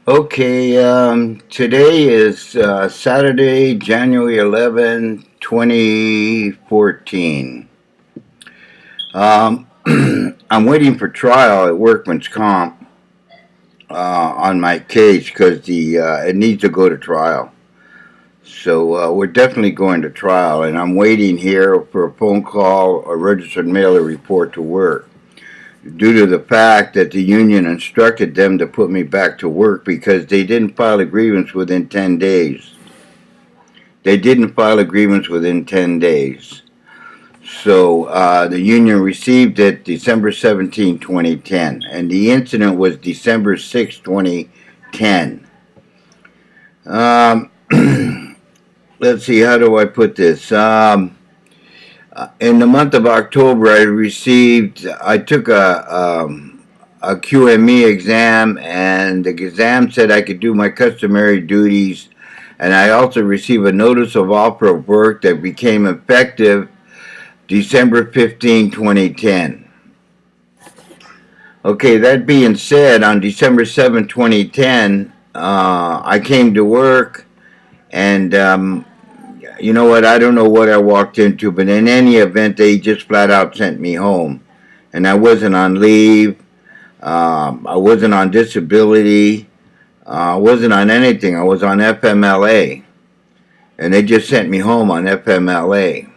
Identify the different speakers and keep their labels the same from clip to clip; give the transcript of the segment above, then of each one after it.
Speaker 1: Okay, today is Saturday, January 11, 2014. Um, I'm waiting for trial at Workman's Comp on my case because it needs to go to trial. So we're definitely going to trial, and I'm waiting here for a phone call, a registered mailer report to work, due to the fact that the union instructed them to put me back to work because they didn't file a grievance within 10 days. They didn't file a grievance within 10 days. So the union received it December 17, 2010, and the incident was December 6, 2010. Um, let's see, how do I put this? In the month of October, I took a QME exam, and the exam said I could do my customary duties, and I also received a notice of offer of work that became effective December 15, 2010. Okay, that being said, on December 7, 2010, I came to work, and you know what? I don't know what I walked into, but in any event, they just flat out sent me home. And I wasn't on leave. I wasn't on disability. I wasn't on anything. I was on FMLA. And they just sent me home on FMLA.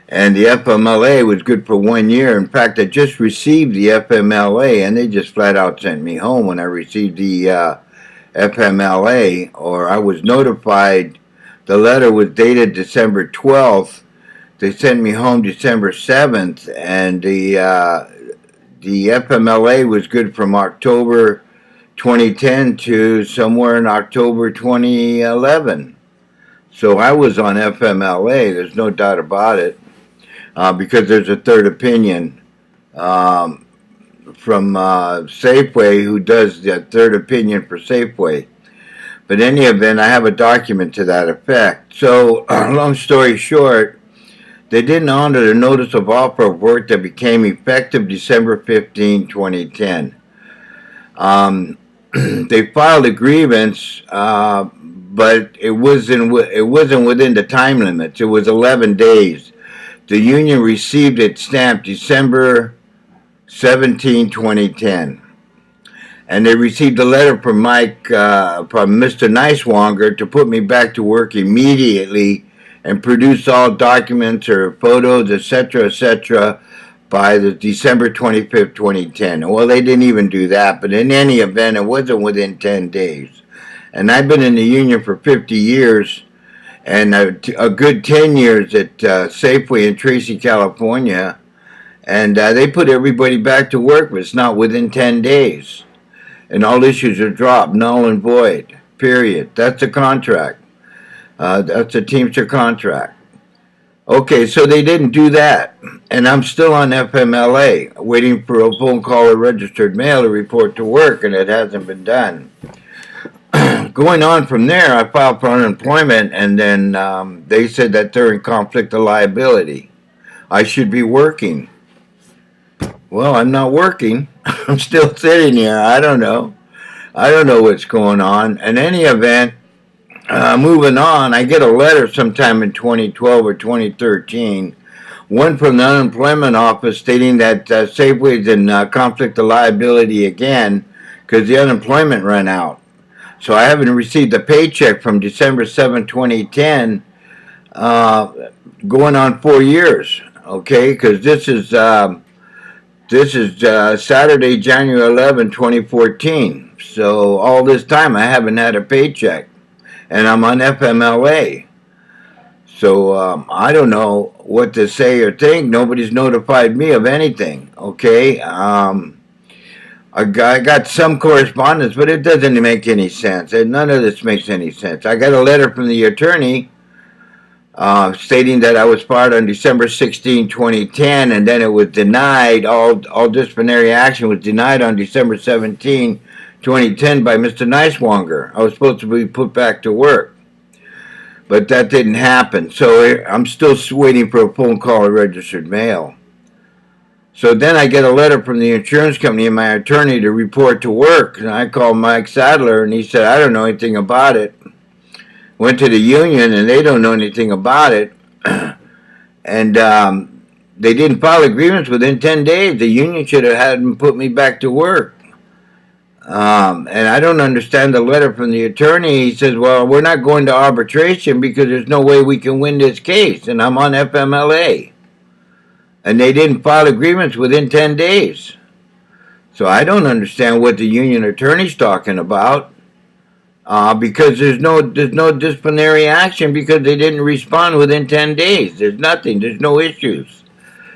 Speaker 1: And the FMLA was good for 1 year. In fact, I just received the FMLA, and they just flat out sent me home when I received the FMLA, or I was notified. The letter was dated December 12th. They sent me home December 7th, and the FMLA was good from October 2010 to somewhere in October 2011. So I was on FMLA. There's no doubt about it, because there's a third opinion from Safeway, who does the third opinion for Safeway. But in any event, I have a document to that effect. So, long story short, they didn't honor the notice of offer of work that became effective December 15, 2010. They filed a grievance, but it wasn't within the time limits. It was 11 days. The union received it stamped December 17, 2010. And they received a letter from Mr. Nicewanger to put me back to work immediately and produce all documents or photos, etc., by the December 25th, 2010. Well, they didn't even do that, but in any event, it wasn't within 10 days. And I've been in the union for 50 years, and a good 10 years at Safeway in Tracy, California, and they put everybody back to work, but it's not within 10 days. And all issues are dropped, null and void, period. That's a contract. That's a Teamster contract. Okay, so they didn't do that. And I'm still on FMLA, waiting for a phone call or registered mail to report to work, and it hasn't been done. Going on from there, I filed for unemployment, and then they said that they're in conflict of liability. I should be working. Well, I'm not working. I'm still sitting here. I don't know. I don't know what's going on. In any event, moving on, I get a letter sometime in 2012 or 2013, one from the unemployment office stating that Safeway's in conflict of liability again because the unemployment ran out. So I haven't received a paycheck from December 7, 2010, going on 4 years. Okay, because this is Saturday, January 11, 2014. So all this time I haven't had a paycheck, and I'm on FMLA. So I don't know what to say or think. Nobody's notified me of anything. Okay, I got some correspondence, but it doesn't make any sense. None of this makes any sense. I got a letter from the attorney stating that I was fired on December 16, 2010, and then it was denied. All disciplinary action was denied on December 17, 2010 by Mr. Nicewanger. I was supposed to be put back to work, but that didn't happen. So I'm still waiting for a phone call or registered mail. So then I get a letter from the insurance company and my attorney to report to work. And I called Mike Sadler, and he said, I don't know anything about it. Went to the union, and they don't know anything about it. And they didn't file a grievance within 10 days. The union should have had them put me back to work. And I don't understand the letter from the attorney. He says, well, we're not going to arbitration because there's no way we can win this case. And I'm on FMLA. And they didn't file a grievance within 10 days. So I don't understand what the union attorney's talking about. Because there's no disciplinary action because they didn't respond within 10 days. There's nothing. There's no issues.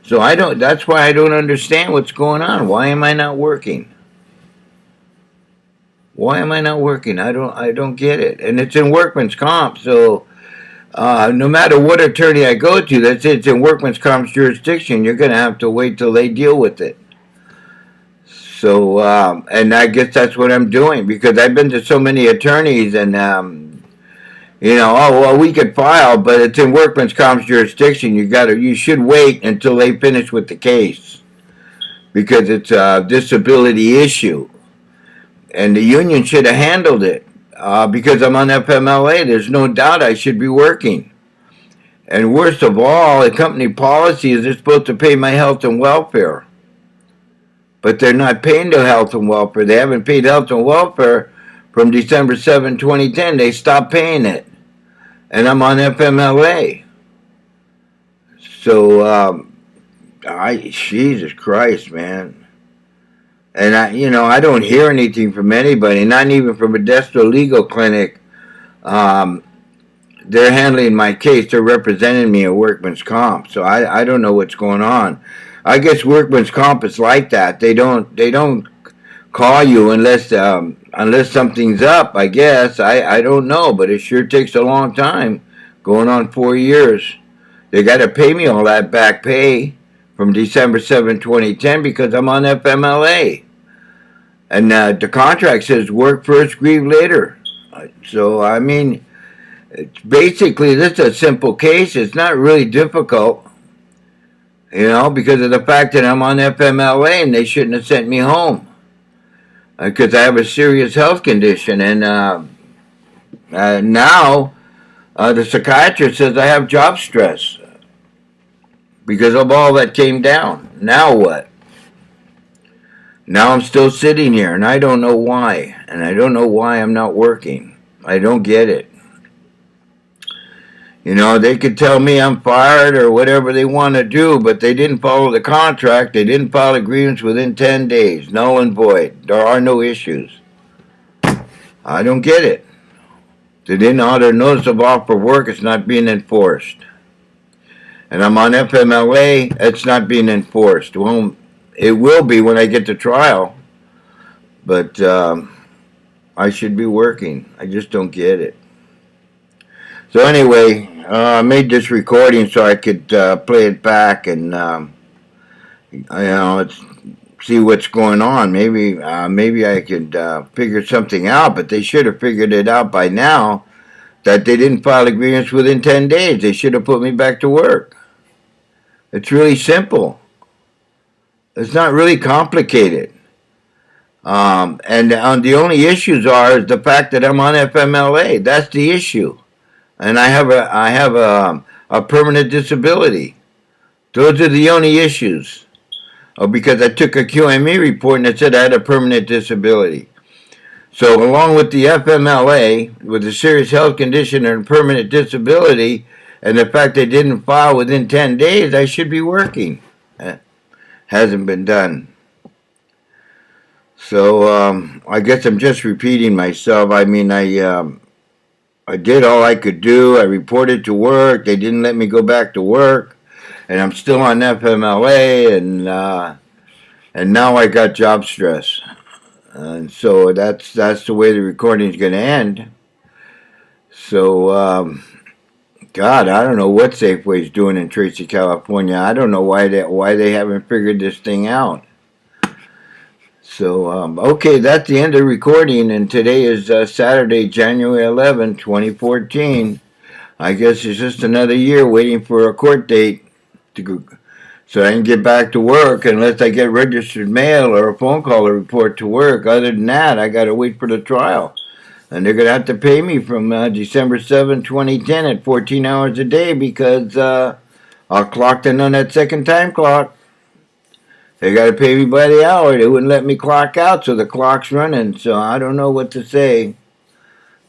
Speaker 1: So that's why I don't understand what's going on. Why am I not working? Why am I not working? I don't get it. And it's in workman's comp, so no matter what attorney I go to, it's in workman's comp's jurisdiction. You're going to have to wait till they deal with it. So, and I guess that's what I'm doing because I've been to so many attorneys and, you know, oh, well, we could file, but it's in workman's comp's jurisdiction. You should wait until they finish with the case because it's a disability issue. And the union should have handled it because I'm on FMLA. There's no doubt I should be working. And worst of all, the company policy is they're supposed to pay my health and welfare. But they're not paying the health and welfare. They haven't paid health and welfare from December 7, 2010. They stopped paying it. And I'm on FMLA. So, Jesus Christ, man. And I don't hear anything from anybody, not even from a Modesto legal clinic. They're handling my case. They're representing me at workman's comp. So I don't know what's going on. I guess workman's comp is like that. They don't call you unless something's up. I guess I don't know, but it sure takes a long time, going on 4 years. They got to pay me all that back pay from December 7, 2010 because I'm on FMLA. And the contract says work first, grieve later. So, I mean, it's basically, this is a simple case. It's not really difficult, because of the fact that I'm on FMLA and they shouldn't have sent me home. Because I have a serious health condition. And now the psychiatrist says I have job stress because of all that came down. Now what? Now I'm still sitting here, and I don't know why. And I don't know why I'm not working. I don't get it. They could tell me I'm fired or whatever they want to do, but they didn't follow the contract. They didn't file a grievance within 10 days. Null and void. There are no issues. I don't get it. They didn't order notice of offer of work. It's not being enforced. And I'm on FMLA. It's not being enforced. Well, it will be when I get to trial. But I should be working. I just don't get it. So anyway, I made this recording so I could play it back and see what's going on. Maybe I could figure something out, but they should have figured it out by now that they didn't file a grievance within 10 days. They should have put me back to work. It's really simple. It's not really complicated. And the only issues is the fact that I'm on FMLA. That's the issue. And I have a permanent disability. Those are the only issues. Because I took a QME report and it said I had a permanent disability. So along with the FMLA, with a serious health condition and a permanent disability, and the fact they didn't file within 10 days, I should be working. Hasn't been done. So I guess I'm just repeating myself. I mean, I did all I could do. I reported to work. They didn't let me go back to work. And I'm still on FMLA, and now I got job stress. And so that's the way the recording is going to end. So, God, I don't know what Safeway's doing in Tracy, California. I don't know why they haven't figured this thing out. So, okay, that's the end of the recording, and today is Saturday, January 11, 2014. I guess it's just another year waiting for a court date to So I can get back to work unless I get registered mail or a phone call to report to work. Other than that, I got to wait for the trial. And they're going to have to pay me from December 7, 2010 at 14 hours a day because I clocked in on that second time clock. They got to pay me by the hour. They wouldn't let me clock out, so the clock's running. So I don't know what to say.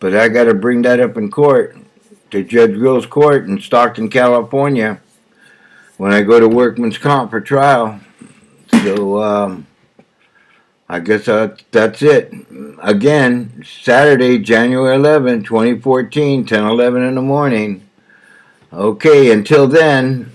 Speaker 1: But I got to bring that up in court to Judge Grill's court in Stockton, California when I go to workman's comp for trial. So I guess that's it. Again, Saturday, January 11, 2014, 10:11 in the morning. Okay, until then,